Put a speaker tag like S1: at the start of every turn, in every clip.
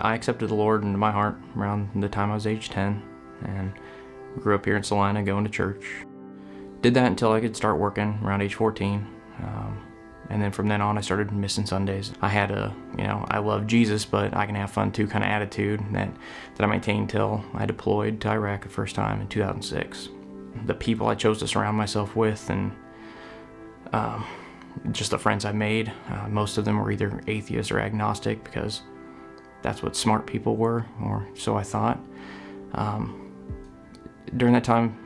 S1: I accepted the Lord into my heart around the time I was age 10, and grew up here in Salina going to church. Did that until I could start working around age 14. And then from then on, I started missing Sundays. I had I love Jesus, but I can have fun too kind of attitude that I maintained till I deployed to Iraq the first time in 2006. The people I chose to surround myself with, and just the friends I made, most of them were either atheist or agnostic, because that's what smart people were, or so I thought. During that time,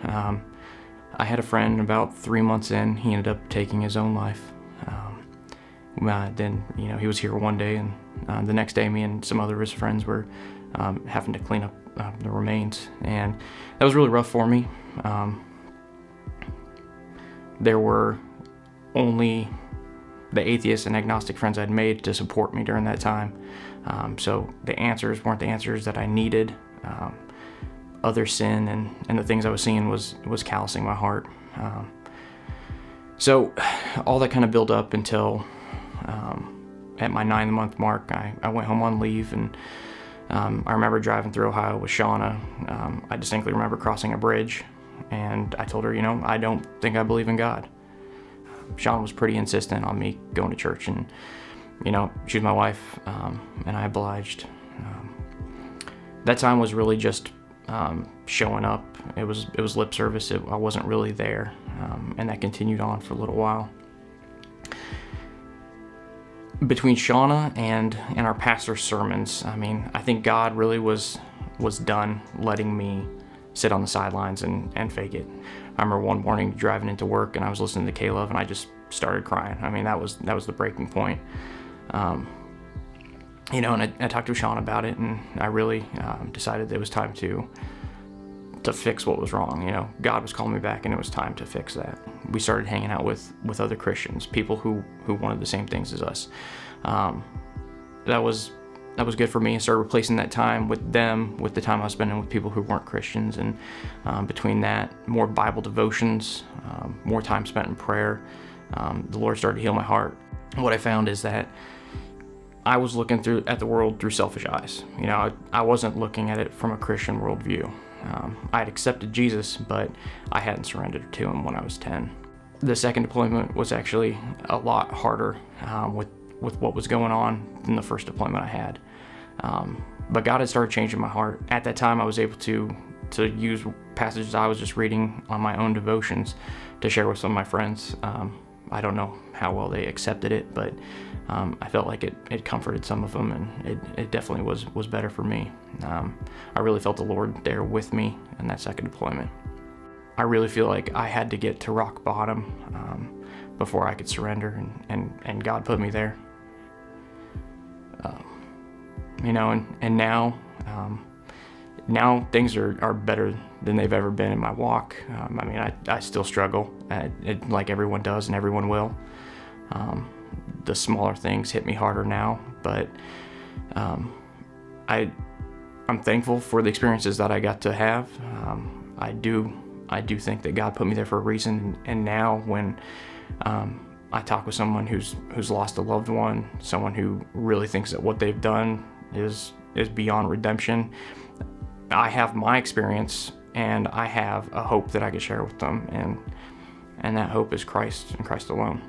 S1: I had a friend. About 3 months in, he ended up taking his own life. Then he was here one day, and the next day me and some other of his friends were having to clean up the remains, and that was really rough for me. There were only the atheist and agnostic friends I'd made to support me during that time, so the answers weren't the answers that I needed. Other sin and the things I was seeing was callousing my heart. So all that kind of built up until at my 9-month mark, I went home on leave, and I remember driving through Ohio with Shauna. I distinctly remember crossing a bridge, and I told her, I don't think I believe in God. Shauna was pretty insistent on me going to church, and she was my wife, and I obliged. That time was really just showing up. It was lip service. I wasn't really there, and that continued on for a little while. Between Shauna and our pastor's sermons, I think God really was done letting me sit on the sidelines and fake it. I remember one morning driving into work, and I was listening to K-Love, and I just started crying. That was the breaking point. And I talked to Shauna about it, and I really decided it was time to fix what was wrong. God was calling me back, and it was time to fix that. We started hanging out with other Christians, people who wanted the same things as us. That was good for me. I started replacing that time with them with the time I was spending with people who weren't Christians, and between that, more Bible devotions, more time spent in prayer. The Lord started to heal my heart. What I found is that I was looking at the world through selfish eyes. I wasn't looking at it from a Christian worldview. I had accepted Jesus, but I hadn't surrendered to him when I was 10. The second deployment was actually a lot harder with what was going on than the first deployment I had. But God had started changing my heart. At that time, I was able to use passages I was just reading on my own devotions to share with some of my friends. I don't know how well they accepted it, but I felt like it comforted some of them, and it definitely was better for me. I really felt the Lord there with me in that second deployment. I really feel like I had to get to rock bottom before I could surrender, and God put me there. And now things are better than they've ever been in my walk. I still struggle, like everyone does and everyone will. The smaller things hit me harder now, but I'm thankful for the experiences that I got to have. I do think that God put me there for a reason, and now when I talk with someone who's lost a loved one, someone who really thinks that what they've done is beyond redemption, I have my experience, and I have a hope that I can share with them, and that hope is Christ and Christ alone.